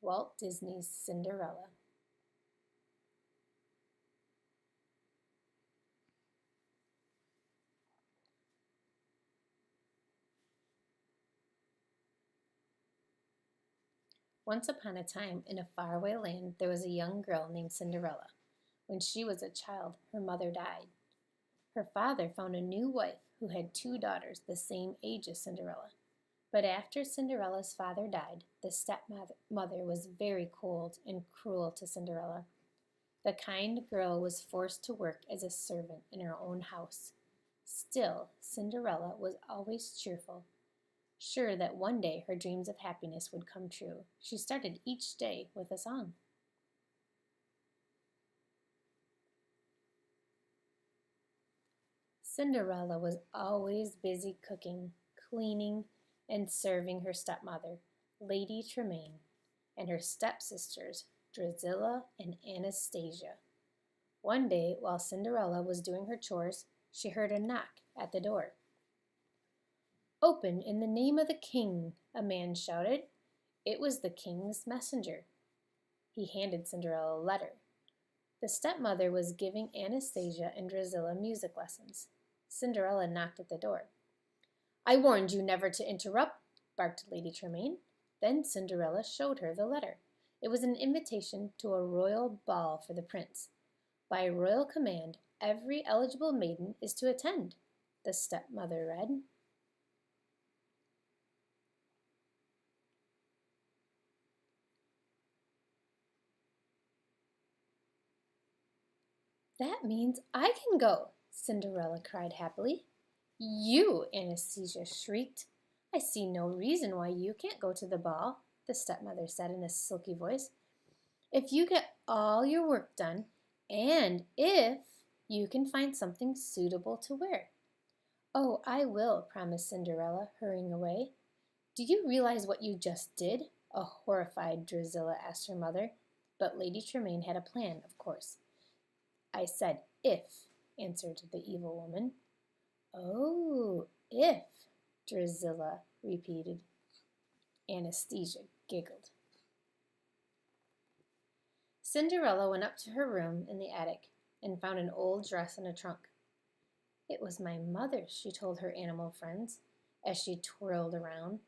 Walt Disney's Cinderella. Once upon a time, in a faraway land, there was a young girl named Cinderella. When she was a child, her mother died. Her father found a new wife who had two daughters the same age as Cinderella. But after Cinderella's father died, the stepmother was very cold and cruel to Cinderella. The kind girl was forced to work as a servant in her own house. Still, Cinderella was always cheerful, sure that one day her dreams of happiness would come true. She started each day with a song. Cinderella was always busy cooking, cleaning, and serving her stepmother, Lady Tremaine, and her stepsisters, Drusilla and Anastasia. One day, while Cinderella was doing her chores, she heard a knock at the door. "Open in the name of the king," a man shouted. It was the king's messenger. He handed Cinderella a letter. The stepmother was giving Anastasia and Drusilla music lessons. Cinderella knocked at the door. "I warned you never to interrupt," barked Lady Tremaine. Then Cinderella showed her the letter. It was an invitation to a royal ball for the prince. "By royal command, every eligible maiden is to attend," the stepmother read. "That means I can go," Cinderella cried happily. "You!" Anastasia shrieked. "I see no reason why you can't go to the ball," the stepmother said in a silky voice. "If you get all your work done, and if you can find something suitable to wear." "Oh, I will," promised Cinderella, hurrying away. "Do you realize what you just did?" a horrified Drusilla asked her mother. But Lady Tremaine had a plan, of course. "I said if," answered the evil woman. "Oh, if," Drusilla repeated. Anastasia giggled. Cinderella went up to her room in the attic and found an old dress in a trunk. "It was my mother's," she told her animal friends as she twirled around.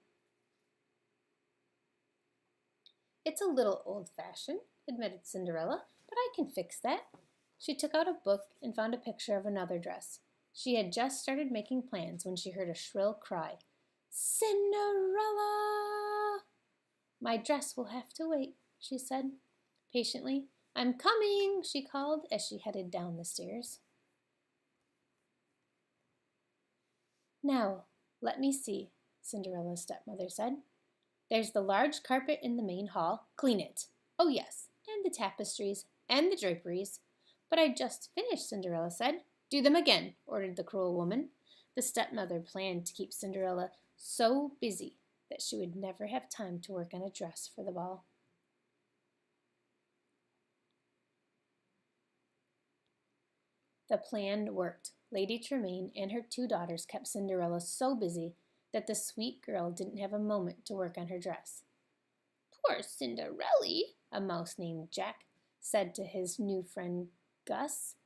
"It's a little old-fashioned," admitted Cinderella, "but I can fix that." She took out a book and found a picture of another dress. She had just started making plans when she heard a shrill cry. "Cinderella!" "My dress will have to wait," she said patiently. "I'm coming," she called as she headed down the stairs. "Now, let me see," Cinderella's stepmother said. "There's the large carpet in the main hall. Clean it. Oh, yes, and the tapestries and the draperies." "But I just finished," Cinderella said. "Do them again," ordered the cruel woman. The stepmother planned to keep Cinderella so busy that she would never have time to work on a dress for the ball. The plan worked. Lady Tremaine and her two daughters kept Cinderella so busy that the sweet girl didn't have a moment to work on her dress. "Poor Cinderella," a mouse named Jack said to his new friend Gus.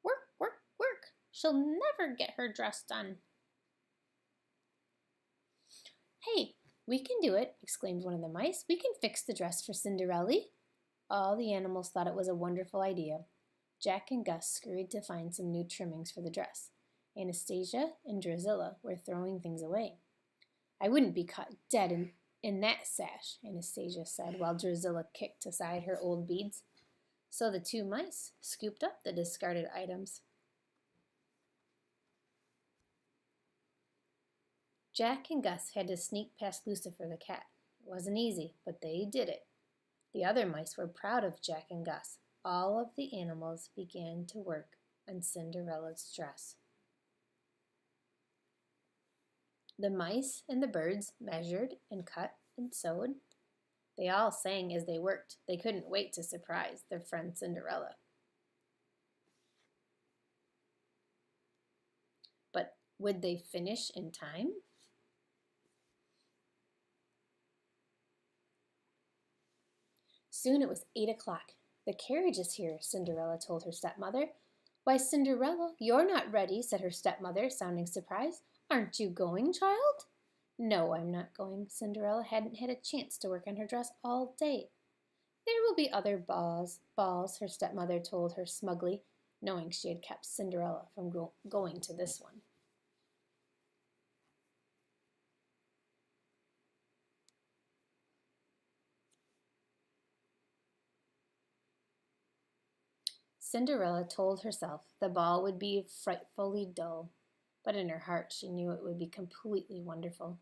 "Work, work, work. She'll never get her dress done." "Hey, we can do it," exclaimed one of the mice. "We can fix the dress for Cinderella." All the animals thought it was a wonderful idea. Jack and Gus scurried to find some new trimmings for the dress. Anastasia and Drusilla were throwing things away. "I wouldn't be caught dead in that sash," Anastasia said, while Drusilla kicked aside her old beads. So the two mice scooped up the discarded items. Jack and Gus had to sneak past Lucifer the cat. It wasn't easy, but they did it. The other mice were proud of Jack and Gus. All of the animals began to work on Cinderella's dress. The mice and the birds measured and cut and sewed. They all sang as they worked. They couldn't wait to surprise their friend Cinderella. But would they finish in time? Soon it was 8 o'clock. "The carriage is here," Cinderella told her stepmother. "Why, Cinderella, you're not ready," said her stepmother, sounding surprised. "Aren't you going, child?" "No, I'm not going." Cinderella hadn't had a chance to work on her dress all day. "There will be other balls," her stepmother told her smugly, knowing she had kept Cinderella from going to this one. Cinderella told herself the ball would be frightfully dull, but in her heart she knew it would be completely wonderful.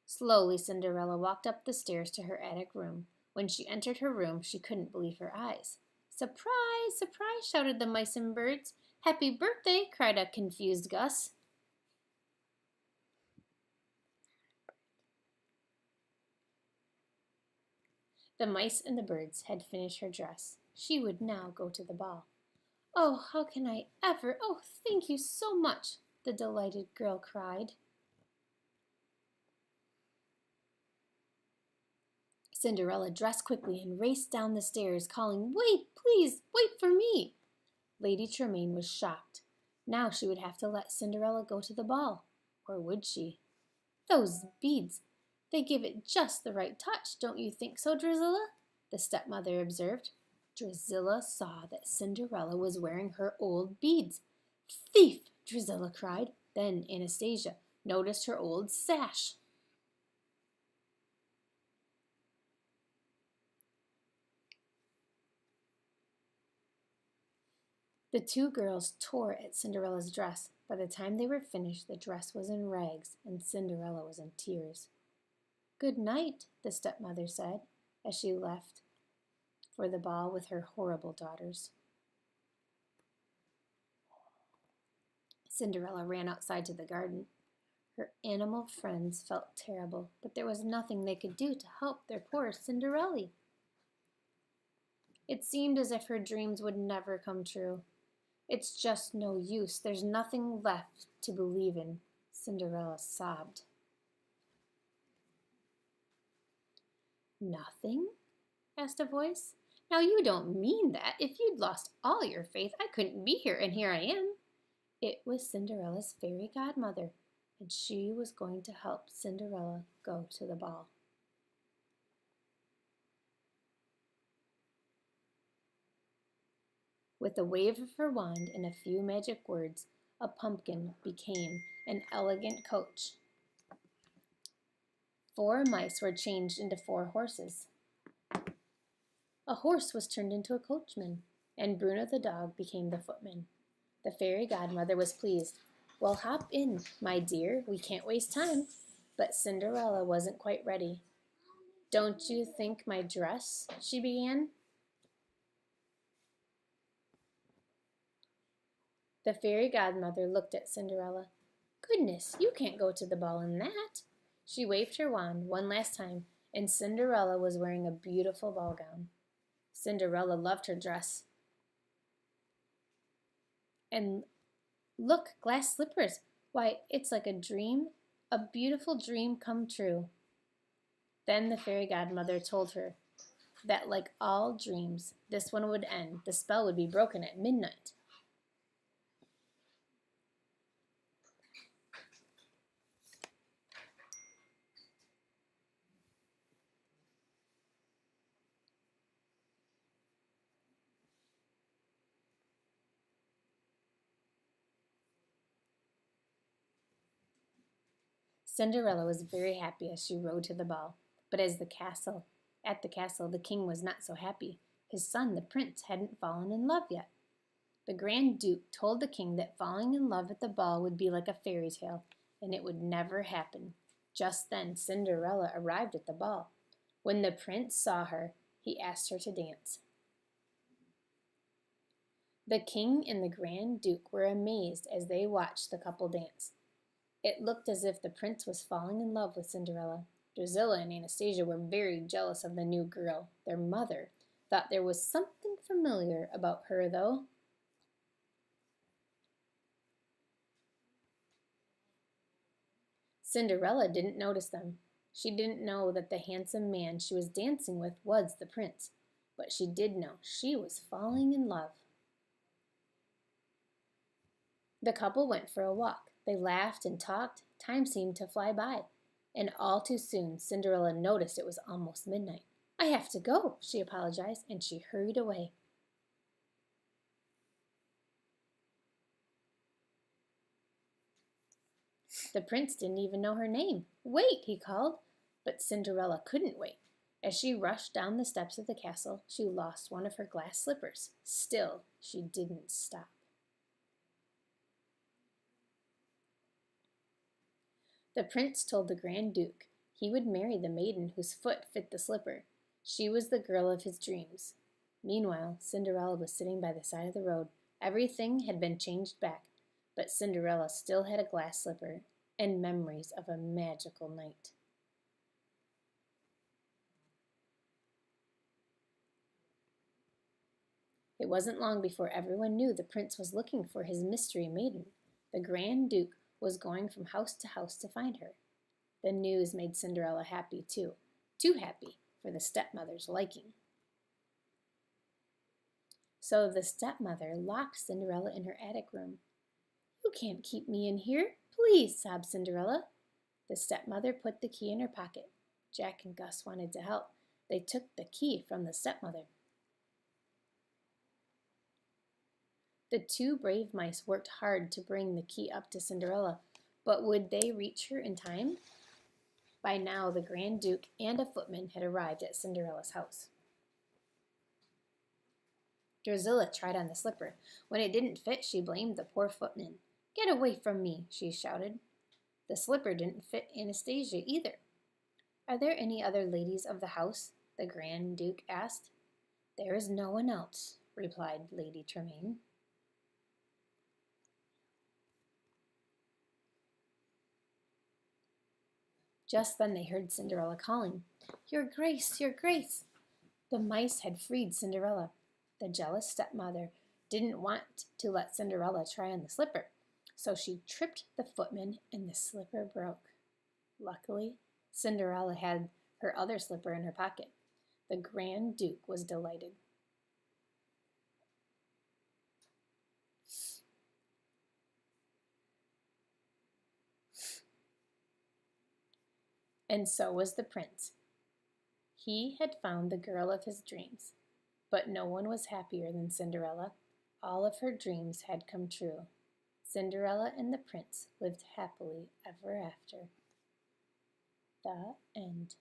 Slowly Cinderella walked up the stairs to her attic room. When she entered her room, she couldn't believe her eyes. "Surprise! Surprise!" shouted the mice and birds. "Happy birthday!" cried a confused Gus. The mice and the birds had finished her dress. She would now go to the ball. "Oh, how can I ever? Oh, thank you so much!" the delighted girl cried. Cinderella dressed quickly and raced down the stairs, calling, "Wait, please, wait for me!" Lady Tremaine was shocked. Now she would have to let Cinderella go to the ball. Or would she? "Those beads, they give it just the right touch, don't you think so, Drizella?" the stepmother observed. Drizella saw that Cinderella was wearing her old beads. "Thief!" Drizella cried. Then Anastasia noticed her old sash. The two girls tore at Cinderella's dress. By the time they were finished, the dress was in rags and Cinderella was in tears. "Good night," the stepmother said as she left for the ball with her horrible daughters. Cinderella ran outside to the garden. Her animal friends felt terrible, but there was nothing they could do to help their poor Cinderella. It seemed as if her dreams would never come true. "It's just no use. There's nothing left to believe in," Cinderella sobbed. "Nothing?" asked a voice. "Now you don't mean that. If you'd lost all your faith, I couldn't be here, and here I am." It was Cinderella's fairy godmother, and she was going to help Cinderella go to the ball. With a wave of her wand and a few magic words, a pumpkin became an elegant coach. 4 mice were changed into 4 horses. A horse was turned into a coachman, and Bruno the dog became the footman. The fairy godmother was pleased. "Well, hop in, my dear, we can't waste time." But Cinderella wasn't quite ready. "Don't you think my dress?" she began. The fairy godmother looked at Cinderella. "Goodness, you can't go to the ball in that." She waved her wand one last time, and Cinderella was wearing a beautiful ball gown. Cinderella loved her dress. And look, glass slippers. Why, it's like a dream, a beautiful dream come true. Then the fairy godmother told her that, like all dreams, this one would end. The spell would be broken at midnight. Cinderella was very happy as she rode to the ball, but at the castle, the king was not so happy. His son, the prince, hadn't fallen in love yet. The Grand Duke told the king that falling in love at the ball would be like a fairy tale, and it would never happen. Just then Cinderella arrived at the ball. When the prince saw her, he asked her to dance. The king and the Grand Duke were amazed as they watched the couple dance. It looked as if the prince was falling in love with Cinderella. Drusilla and Anastasia were very jealous of the new girl. Their mother thought there was something familiar about her, though. Cinderella didn't notice them. She didn't know that the handsome man she was dancing with was the prince. but she did know she was falling in love. The couple went for a walk. They laughed and talked. Time seemed to fly by. And all too soon, Cinderella noticed it was almost midnight. "I have to go," she apologized, and she hurried away. The prince didn't even know her name. "Wait," he called. But Cinderella couldn't wait. As she rushed down the steps of the castle, she lost one of her glass slippers. Still, she didn't stop. The prince told the Grand Duke he would marry the maiden whose foot fit the slipper. She was the girl of his dreams. Meanwhile, Cinderella was sitting by the side of the road. Everything had been changed back, but Cinderella still had a glass slipper and memories of a magical night. It wasn't long before everyone knew the prince was looking for his mystery maiden. The Grand Duke was going from house to house to find her. The news made Cinderella happy too happy for the stepmother's liking. So the stepmother locked Cinderella in her attic room. "You can't keep me in here, please," sobbed Cinderella. The stepmother put the key in her pocket. Jack and Gus wanted to help. They took the key from the stepmother. The two brave mice worked hard to bring the key up to Cinderella, but would they reach her in time? By now, the Grand Duke and a footman had arrived at Cinderella's house. Drusilla tried on the slipper. When it didn't fit, she blamed the poor footman. "Get away from me," she shouted. The slipper didn't fit Anastasia either. "Are there any other ladies of the house?" the Grand Duke asked. "There is no one else," replied Lady Tremaine. Just then they heard Cinderella calling, "Your Grace, your Grace!" The mice had freed Cinderella. The jealous stepmother didn't want to let Cinderella try on the slipper, so she tripped the footman and the slipper broke. Luckily, Cinderella had her other slipper in her pocket. The Grand Duke was delighted. And so was the prince. He had found the girl of his dreams. But no one was happier than Cinderella. All of her dreams had come true. Cinderella and the prince lived happily ever after. The end.